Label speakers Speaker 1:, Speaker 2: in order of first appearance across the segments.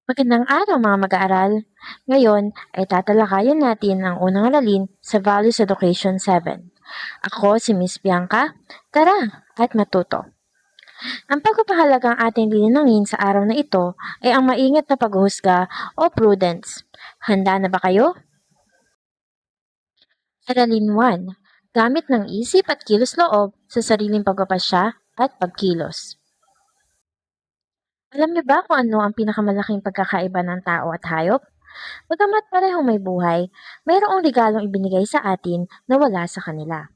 Speaker 1: Magandang araw mga mag-aaral. Ngayon ay tatalakayin natin ang unang aralin sa Values Education 7. Ako si Miss Bianca. Tara at matuto. Ang pagpapahalagang ating linangin sa araw na ito ay ang maingat na paghuhusga o prudence. Handa na ba kayo? Aralin 1. Gamit ng isip at kilos-loob sa sariling pagpapasya at pagkilos. Alam niyo ba kung ano ang pinakamalaking pagkakaiba ng tao at hayop? Bagamat parehong may buhay, mayroong regalong ibinigay sa atin na wala sa kanila.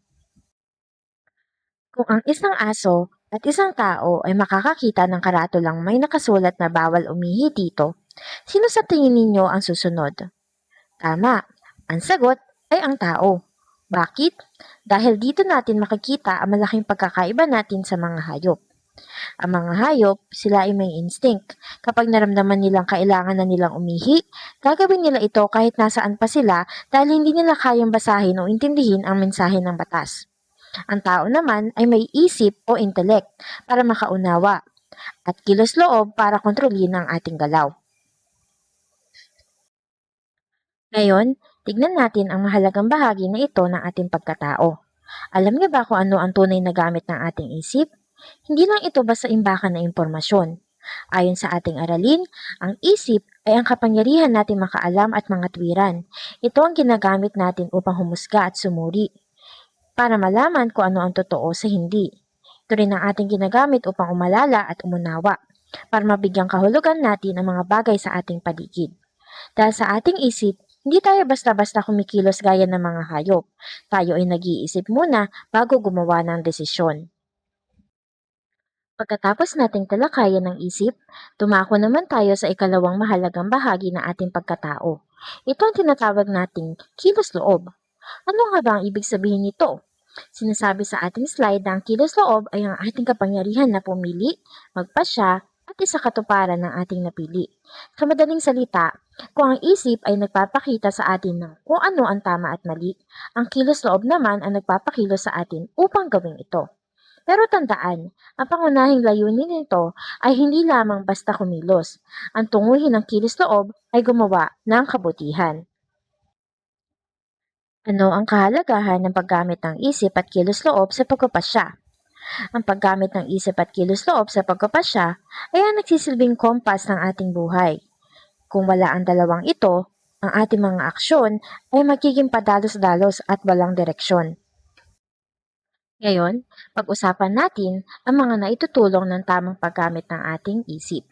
Speaker 1: Kung ang isang aso at isang tao ay makakakita ng karatulang may nakasulat na bawal umihi dito, sino sa tingin ninyo ang susunod? Tama, ang sagot ay ang tao. Bakit? Dahil dito natin makikita ang malaking pagkakaiba natin sa mga hayop. Ang mga hayop, sila ay may instinct. Kapag naramdaman nilang kailangan na nilang umihi, gagawin nila ito kahit nasaan pa sila dahil hindi nila kayang basahin o intindihin ang mensahe ng batas. Ang tao naman ay may isip o intellect para makaunawa at kilos loob para kontrolin ang ating galaw. Ngayon, tignan natin ang mahalagang bahagi na ito ng ating pagkatao. Alam niyo ba kung ano ang tunay na gamit ng ating isip? Hindi lang ito basta imbakan na impormasyon. Ayon sa ating aralin, ang isip ay ang kapangyarihan natin makaalam at mga tuwiran. Ito ang ginagamit natin upang humusga at sumuri, para malaman kung ano ang totoo sa hindi. Ito rin ang ating ginagamit upang umalala at umunawa, para mabigyang kahulugan natin ang mga bagay sa ating paligid. Dahil sa ating isip, hindi tayo basta-basta kumikilos gaya ng mga hayop. Tayo ay nag-iisip muna bago gumawa ng desisyon. Pagkatapos nating talakayan ng isip, tumako naman tayo sa ikalawang mahalagang bahagi ng ating pagkatao. Ito ang tinatawag nating kilos loob. Ano nga ba ang ibig sabihin nito? Sinasabi sa ating slide na ang kilos loob ay ang ating kapangyarihan na pumili, magpasya, at isakatuparan ng ating napili. Sa madaling salita, kung ang isip ay nagpapakita sa atin ng kung ano ang tama at mali, ang kilos loob naman ang nagpapakilos sa atin upang gawin ito. Pero tandaan, ang pangunahing layunin nito ay hindi lamang basta kumilos. Ang tunguhin ng kilos loob ay gumawa ng kabutihan. Ano ang kahalagahan ng paggamit ng isip at kilos loob sa pagpapasya? Ang paggamit ng isip at kilos loob sa pagpapasya ay ang nagsisilbing kompas ng ating buhay. Kung wala ang dalawang ito, ang ating mga aksyon ay magiging padalos-dalos at walang direksyon. Ngayon, pag-usapan natin ang mga naitutulong ng tamang paggamit ng ating isip.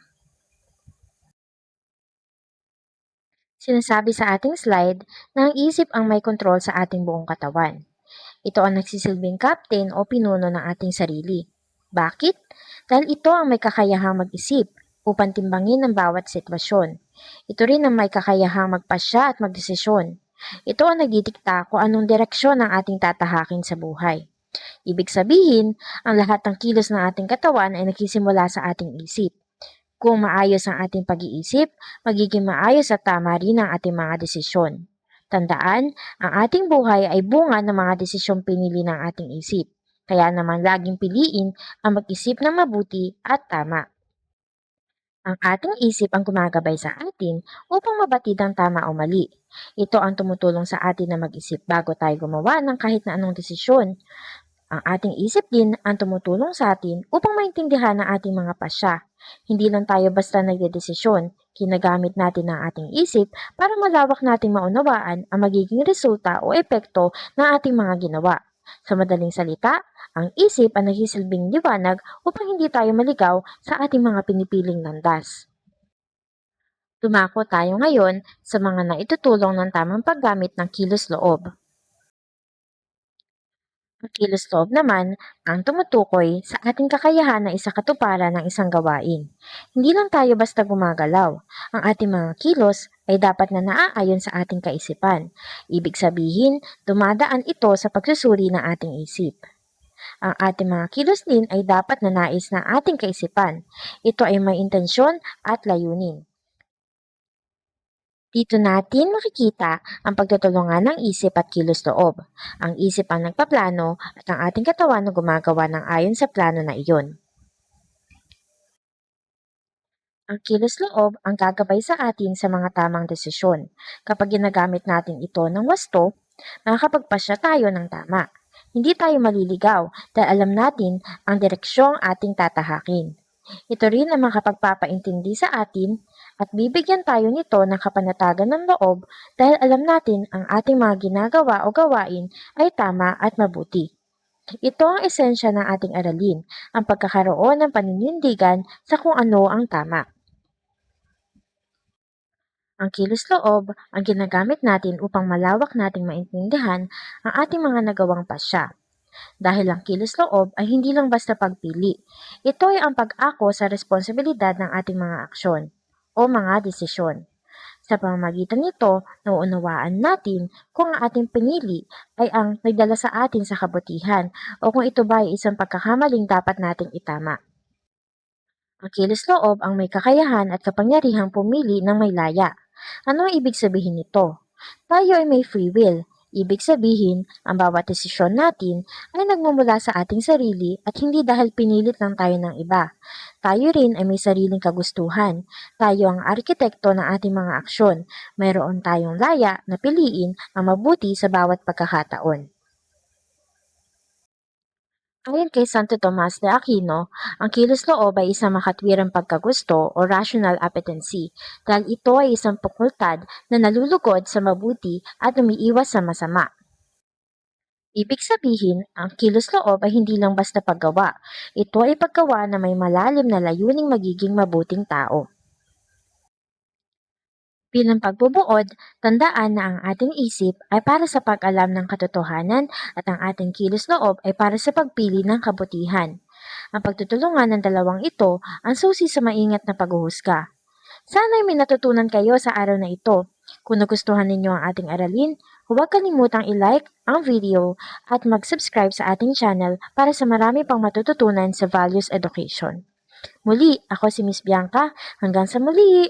Speaker 1: Sinasabi sa ating slide na ang isip ang may kontrol sa ating buong katawan. Ito ang nagsisilbing captain o pinuno ng ating sarili. Bakit? Dahil ito ang may kakayahang mag-isip upang timbangin ang bawat sitwasyon. Ito rin ang may kakayahang magpasya at magdesisyon. Ito ang nagdidikta kung anong direksyon ang ating tatahakin sa buhay. Ibig sabihin, ang lahat ng kilos ng ating katawan ay nagsisimula sa ating isip. Kung maayos ang ating pag-iisip, magiging maayos at tama rin ang ating mga desisyon. Tandaan, ang ating buhay ay bunga ng mga desisyong pinili ng ating isip. Kaya naman laging piliin ang mag-isip ng mabuti at tama. Ang ating isip ang gumagabay sa atin upang mabatid ang tama o mali. Ito ang tumutulong sa atin na mag-isip bago tayo gumawa ng kahit na anong desisyon. Ang ating isip din ang tumutulong sa atin upang maintindihan ang ating mga pasya. Hindi lang tayo basta nagdedesisyon, ginagamit natin ang ating isip para malawak nating maunawaan ang magiging resulta o epekto ng ating mga ginawa. Sa madaling salita, ang isip ang nagsisilbing liwanag upang hindi tayo maligaw sa ating mga pinipiling landas. Tumako tayo ngayon sa mga naitutulong ng tamang paggamit ng kilos loob. Ang kilos loob naman ang tumutukoy sa ating kakayahan na isakatuparan ng isang gawain. Hindi lang tayo basta gumagalaw. Ang ating mga kilos ay dapat na naaayon sa ating kaisipan. Ibig sabihin, dumadaan ito sa pagsusuri ng ating isip. Ang ating mga kilos din ay dapat na nais ng ating kaisipan. Ito ay may intensyon at layunin. Dito natin makikita ang pagtutulungan ng isip at kilos loob. Ang isip ang nagpaplano at ang ating katawan na gumagawa ng ayon sa plano na iyon. Ang kilos loob ang gagabay sa atin sa mga tamang desisyon. Kapag ginagamit natin ito ng wasto, makakapagpasya tayo ng tama. Hindi tayo maliligaw dahil alam natin ang direksyong ating tatahakin. Ito rin ang makapagpapaintindi sa atin at bibigyan tayo nito ng kapanatagan ng loob dahil alam natin ang ating mga ginagawa o gawain ay tama at mabuti. Ito ang esensya ng ating aralin, ang pagkakaroon ng paninindigan sa kung ano ang tama. Ang kilos loob ang ginagamit natin upang malawak nating maintindihan ang ating mga nagawang pasya. Dahil ang kilos loob ay hindi lang basta pagpili. Ito ay ang pag-ako sa responsibilidad ng ating mga aksyon o mga desisyon. Sa pamamagitan nito, nauunawaan natin kung ang ating pinili ay ang nagdala sa atin sa kabutihan o kung ito ba ay isang pagkakamaling dapat nating itama. Ang kilos loob ang may kakayahan at kapangyarihang pumili ng may laya. Ano ang ibig sabihin nito? Tayo ay may free will. Ibig sabihin, ang bawat desisyon natin ay nagmumula sa ating sarili at hindi dahil pinilit lang tayo ng iba. Tayo rin ay may sariling kagustuhan. Tayo ang arkitekto ng ating mga aksyon. Mayroon tayong laya na piliin ang mabuti sa bawat pagkakataon. Ayon kay Santo Tomas de Aquino, ang kilos loob ay isang makatwirang pagkagusto o rational appetency dahil ito ay isang fakultad na nalulugod sa mabuti at umiiwas sa masama. Ibig sabihin, ang kilos loob ay hindi lang basta paggawa. Ito ay paggawa na may malalim na layuning magiging mabuting tao. Bilang pagbubuod, tandaan na ang ating isip ay para sa pag-alam ng katotohanan at ang ating kilos loob ay para sa pagpili ng kabutihan. Ang pagtutulungan ng dalawang ito ang susi sa maingat na paghuhusga. Sana ay may natutunan kayo sa araw na ito. Kung nagustuhan ninyo ang ating aralin, huwag kalimutang i-like ang video at mag-subscribe sa ating channel para sa marami pang matututunan sa Values Education. Muli, ako si Miss Bianca. Hanggang sa muli!